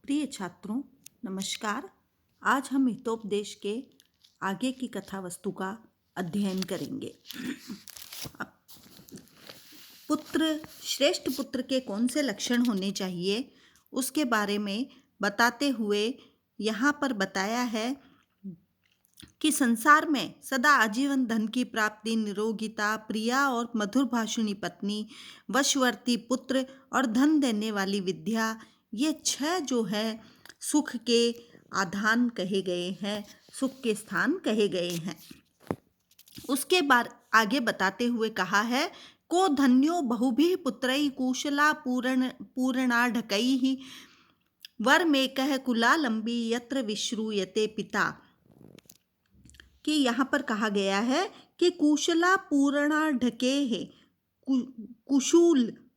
प्रिय छात्रों, नमस्कार। आज हम हितोपदेश के आगे की कथा वस्तु का अध्ययन करेंगे। अब श्रेष्ठ पुत्र के कौन से लक्षण होने चाहिए उसके बारे में बताते हुए यहाँ पर बताया है कि संसार में सदा आजीवन धन की प्राप्ति, निरोगिता, प्रिया और मधुर भाषिणी पत्नी, वशवर्ती पुत्र और धन देने वाली विद्या, ये 6 जो है सुख के आधान कहे गए हैं, सुख के स्थान कहे गए हैं। उसके बाद आगे बताते हुए कहा है, को धन्यो बहुभिः पुत्रैः कुशला पूर्णा ढकैः वर में कह कुलालंबी यत्र विश्रूयते पिता। कि यहाँ पर कहा गया है कि कुशला पूर्णा ढके है।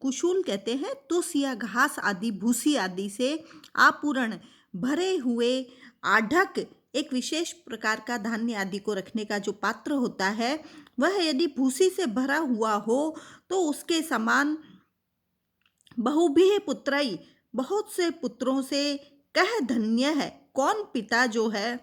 कुशूल कहते हैं तुस या घास आदि, भूसी आदि से आपूर्ण भरे हुए आढ़क, एक विशेष प्रकार का धान्य आदि को रखने का जो पात्र होता है, वह यदि भूसी से भरा हुआ हो तो उसके समान बहुभिः पुत्रैः, बहुत से पुत्रों से कह धन्य है। कौन पिता जो है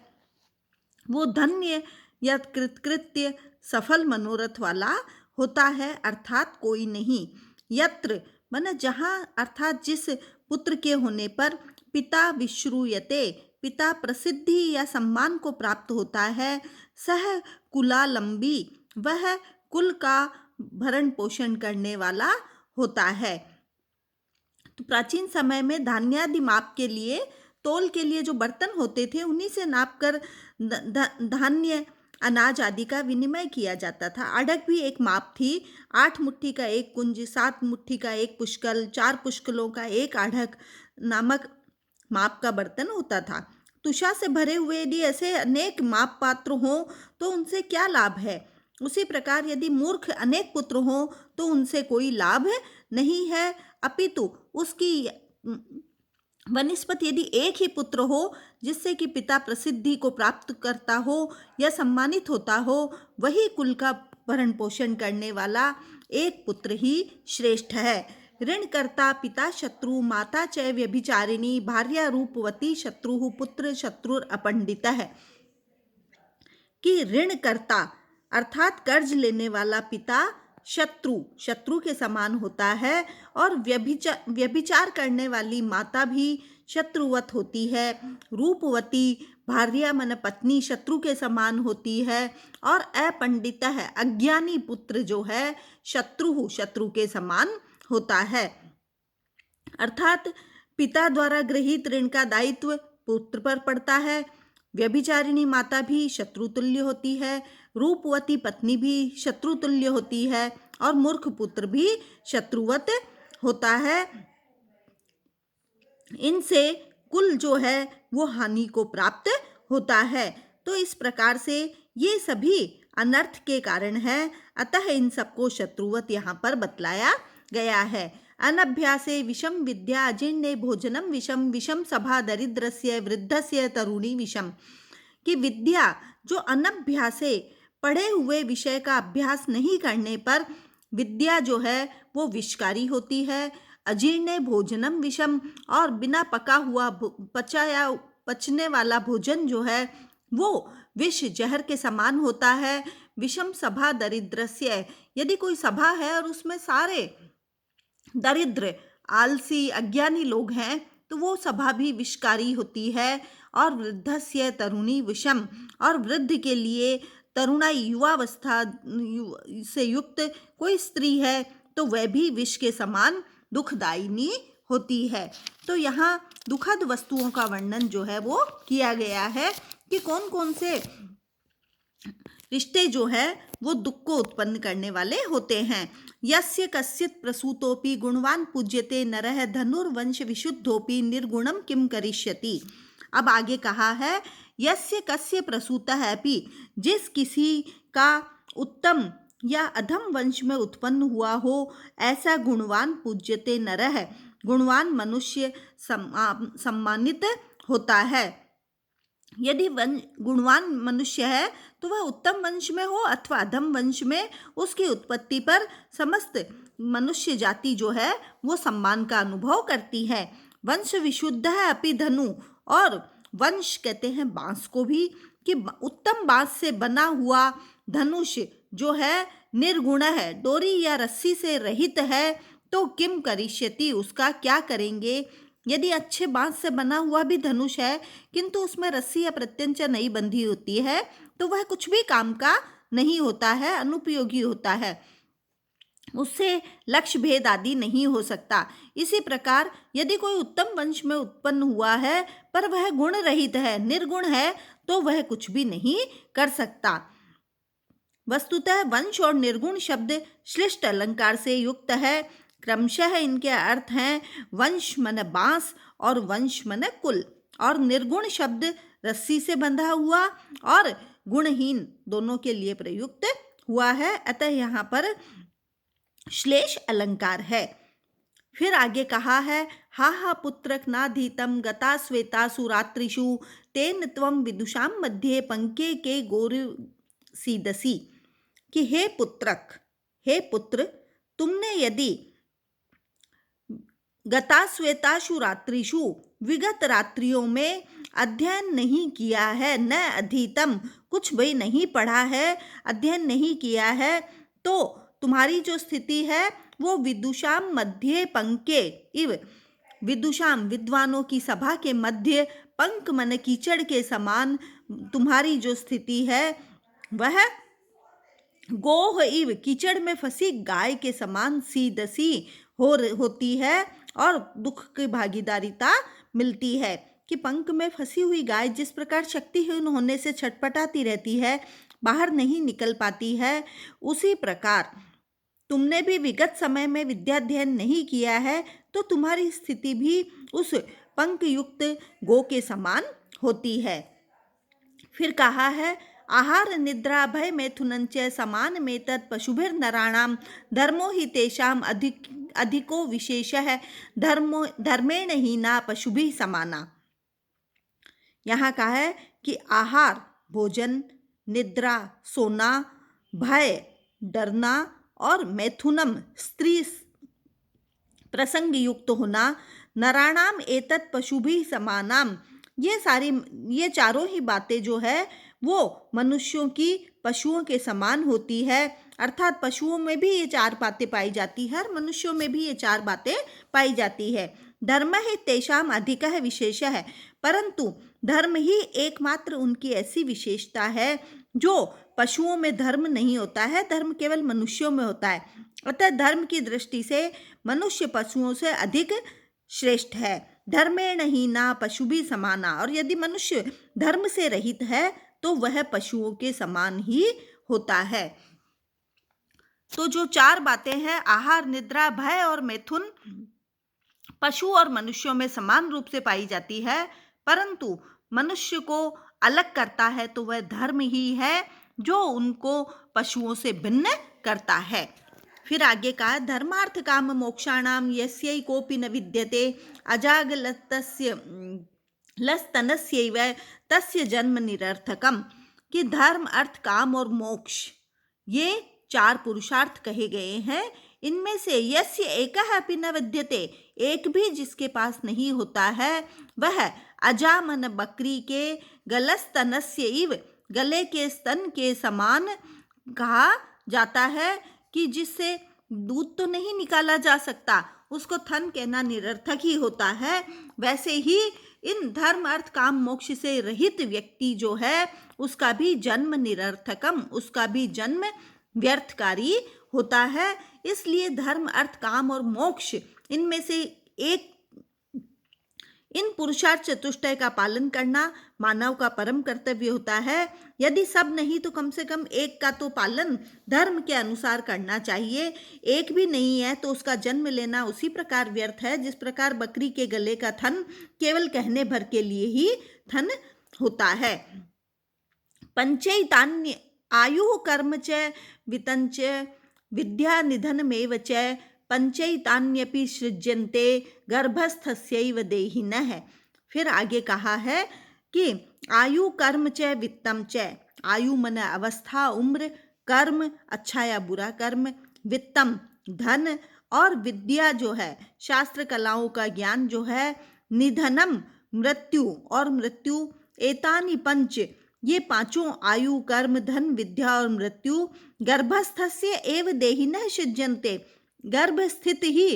वो धन्य या कृतकृत्य सफल मनोरथ वाला होता है, अर्थात कोई नहीं। यत्र माने जहाँ, अर्थात जिस पुत्र के होने पर पिता विश्रूयते, पिता प्रसिद्धि या सम्मान को प्राप्त होता है, सह कुलालंबी, वह कुल का भरण पोषण करने वाला होता है। तो प्राचीन समय में धान्यादि माप के लिए, तोल के लिए जो बर्तन होते थे, उन्हीं से नाप कर धान्य, अनाज आदि का विनिमय किया जाता था। आढ़क भी एक माप थी। 8 मुट्ठी का एक कुंज, 7 मुट्ठी का एक पुष्कल, 4 पुष्कलों का एक आढ़क नामक माप का बर्तन होता था। तुषा से भरे हुए यदि ऐसे अनेक माप पात्र हों तो उनसे क्या लाभ है। उसी प्रकार यदि मूर्ख अनेक पुत्र हों तो उनसे कोई लाभ नहीं है, अपितु उसकी वनिस्पत यदि एक ही पुत्र हो जिससे कि पिता प्रसिद्धि को प्राप्त करता हो या सम्मानित होता हो, वही कुल का भरण पोषण करने वाला एक पुत्र ही श्रेष्ठ है। ऋण कर्ता पिता शत्रु, माता च व्यभिचारिणी, भार्या रूपवती, शत्रु पुत्र शत्रुर अपंडित है। कि ऋण कर्ता अर्थात कर्ज लेने वाला पिता शत्रु के समान होता है, और व्यभिचार करने वाली माता भी शत्रुवत होती है। रूपवती भार्या मन पत्नी शत्रु के समान होती है, और अपंडित है अज्ञानी पुत्र जो है शत्रु के समान होता है। अर्थात पिता द्वारा गृहीत ऋण का दायित्व पुत्र पर पड़ता है। व्यभिचारिणी माता भी शत्रुतुल्य होती है, रूपवती पत्नी भी शत्रुतुल्य होती है, और मूर्ख पुत्र भी शत्रुवत होता है। इनसे कुल जो है वो हानि को प्राप्त होता है। तो इस प्रकार से ये सभी अनर्थ के कारण है, अतः इन सबको शत्रुवत यहाँ पर बतलाया गया है। अनभ्यासे विषम विद्या अजीर्णे भोजनम विषम, विषम सभा दरिद्रस्य वृद्धस्य तरुणी विषम। कि विद्या जो अनभ्यासे, पढ़े हुए विषय का अभ्यास नहीं करने पर विद्या जो है वो विषकारी होती है। अजीर्णे भोजनम विषम, और बिना पका हुआ पचने वाला भोजन जो है वो विष जहर के समान होता है। विषम सभा दरिद्रस्य, यदि कोई सभा है और उसमें सारे दरिद्र, आलसी, अज्ञानी लोग हैं तो वो सभा भी विषकारी होती है। और वृद्धस्य तरुणी विषम, और वृद्ध के लिए तरुणाई, युवावस्था से युक्त कोई स्त्री है तो वह भी विष के समान दुखदायिनी होती है। तो यहाँ दुखद वस्तुओं का वर्णन जो है वो किया गया है कि कौन कौन से रिश्ते जो है वो दुख को उत्पन्न करने वाले होते हैं। यस्य कस्यचित् प्रसूतोपि गुणवान पूज्यते नरः, धनुर्वंश विशुद्धोपि निर्गुणम किम करिष्यति। अब आगे कहा है, यस्य कस्य प्रसूतः अपि, जिस किसी का उत्तम या अधम वंश में उत्पन्न हुआ हो, ऐसा गुणवान पूज्यते नरः, गुणवान मनुष्य सम्मानित होता है। यदि गुणवान मनुष्य है तो वह उत्तम वंश में हो अथवा अधम वंश में, उसकी उत्पत्ति पर समस्त मनुष्य जाति जो है वो सम्मान का अनुभव करती है। वंश विशुद्ध है अपि धनु, और वंश कहते हैं बांस को भी, कि उत्तम बांस से बना हुआ धनुष जो है निर्गुण है, डोरी या रस्सी से रहित है, तो किम करिष्यति, उसका क्या करेंगे। यदि अच्छे बांस से बना हुआ भी धनुष है किंतु उसमें रस्सी या प्रत्यंचा नहीं बंधी होती है तो वह कुछ भी काम का नहीं होता है, अनुपयोगी होता है, उससे लक्ष्य भेद आदि नहीं हो सकता। इसी प्रकार यदि कोई उत्तम वंश में उत्पन्न हुआ है पर वह गुण रहित है, निर्गुण है, तो वह कुछ भी नहीं कर सकता। वस्तुतः वंश और निर्गुण शब्द श्लिष्ट अलंकार से युक्त है। क्रमशः इनके अर्थ हैं वंश मन बांस और वंश मन कुल, और निर्गुण शब्द रस्सी से बंधा हुआ और गुणहीन दोनों के लिए प्रयुक्त हुआ है, अतः यहाँ पर श्लेष अलंकार है। फिर आगे कहा है, हा हा पुत्रक नाधीतम गता श्वेता सुरात्रिषु तेन त्वं विदुषाम मध्ये पंके के गोरु सीदसी, कि हे पुत्रक, हे पुत्र, तुमने यदि गता श्वेताशु रात्रिषु, विगत रात्रियों में अध्ययन नहीं किया है, न अधीतम, कुछ भी नहीं पढ़ा है, अध्ययन नहीं किया है, तो तुम्हारी जो स्थिति है वो विदुषाम मध्य पंके इव, विदुषाम विद्वानों की सभा के मध्य, पंक मन कीचड़ के समान तुम्हारी जो स्थिति है वह गोह इव, कीचड़ में फंसी गाय के समान सीदसी होती है, और दुख की भागीदारिता मिलती है। कि पंख में फंसी हुई गाय जिस प्रकार शक्तिहीन होने से छटपटाती रहती है, बाहर नहीं निकल पाती है, उसी प्रकार तुमने भी विगत समय में विद्याध्ययन नहीं किया है तो तुम्हारी स्थिति भी उस पंख युक्त गो के समान होती है। फिर कहा है, आहार निद्रा भय मैथुनंच समान में तत् पशुभिर नराणाम धर्मो ही तेषाम अधिको विशेष है, धर्मेण ही ना पशुभि समाना। यहाँ कहा है कि आहार भोजन, निद्रा सोना, भय डरना, और मैथुनम स्त्री प्रसंग युक्त होना, नराणाम एतत् पशुभि समानाम, ये चारों ही बातें जो है वो मनुष्यों की पशुओं के समान होती है, अर्थात पशुओं में भी ये चार बातें पाई जाती है और मनुष्यों में भी ये चार बातें पाई जाती है। धर्म ही तेषाम अधिक है विशेष है, परंतु धर्म ही एकमात्र उनकी ऐसी विशेषता है जो पशुओं में धर्म नहीं होता है, धर्म केवल मनुष्यों में होता है। अतः धर्म की दृष्टि से मनुष्य पशुओं से अधिक श्रेष्ठ है। धर्मेण ही ना पशु भी समाना, और यदि मनुष्य धर्म से रहित है तो वह पशुओं के समान ही होता है। तो जो चार बातें हैं, आहार निद्रा भय और मैथुन, पशु और मनुष्यों में समान रूप से पाई जाती है, परंतु मनुष्य को अलग करता है तो वह धर्म ही है जो उनको पशुओं से भिन्न करता है। फिर आगे कहा, धर्मार्थ काम मोक्षाणाम यस्यै कोपि न विद्यते अजागलतस्य लस्तनस्यैव तस्य जन्म निरर्थकम, कि धर्म अर्थ काम और मोक्ष ये चार पुरुषार्थ कहे गए हैं, इनमें से यस्य एकः अपि न विद्यते, एक भी जिसके पास नहीं होता है, वह अजामन बकरी के गलस्तनस्य इव, गले के स्तन के समान कहा जाता है, कि जिससे दूध तो नहीं निकाला जा सकता, उसको थन कहना निरर्थक ही होता है। वैसे ही इन धर्म अर्थ काम मोक्ष से रहित व्यक्ति जो है उसका भी जन्म निरर्थकम, उसका भी जन्म व्यर्थकारी होता है। इसलिए धर्म अर्थ काम और मोक्ष, इनमें से एक, इन पुरुषार्थ चतुष्टय का पालन करना मानव का परम कर्तव्य होता है। यदि सब नहीं तो कम से कम एक का तो पालन धर्म के अनुसार करना चाहिए। एक भी नहीं है तो उसका जन्म लेना उसी प्रकार व्यर्थ है जिस प्रकार बकरी के गले का थन केवल कहने भर के लिए ही थन होता है। पंचैतान्य आयु कर्म च वितंच विद्या निधनमेव च पंचैतान्यपि सृज्यन्ते गर्भस्थस्यैव देहिनः। फिर आगे कहा है कि आयु कर्म च वित्तम च, आयु मन अवस्था उम्र, कर्म अच्छा या बुरा कर्म, वित्तम धन, और विद्या जो है, शास्त्र कलाओं का ज्ञान जो है, निधनम मृत्यु और मृत्यु, एतानि पंच, ये पांचों आयु कर्म धन विद्या और मृत्यु गर्भस्थस्य एव देहिनः सृज्यन्ते, गर्भ स्थित ही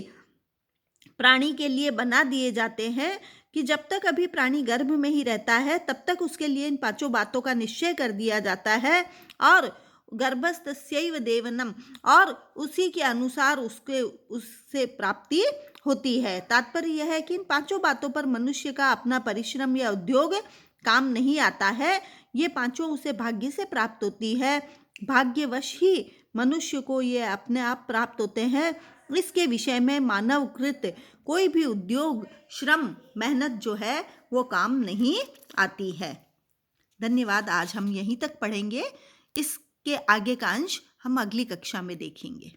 प्राणी के लिए बना दिए जाते हैं कि जब तक अभी प्राणी गर्भ में ही रहता है तब तक उसके लिए इन पांचों बातों का निश्चय कर दिया जाता है और गर्भस्थस्यैव देवनम, और उसी के अनुसार उससे प्राप्ति होती है। तात्पर्य यह है कि इन पांचों बातों पर मनुष्य का अपना परिश्रम या उद्योग काम नहीं आता है, ये पांचों उसे भाग्य से प्राप्त होती है, भाग्यवश ही मनुष्य को ये अपने आप प्राप्त होते हैं। इसके विषय में मानवकृत कोई भी उद्योग, श्रम, मेहनत जो है वो काम नहीं आती है। धन्यवाद। आज हम यहीं तक पढ़ेंगे, इसके आगे का अंश हम अगली कक्षा में देखेंगे।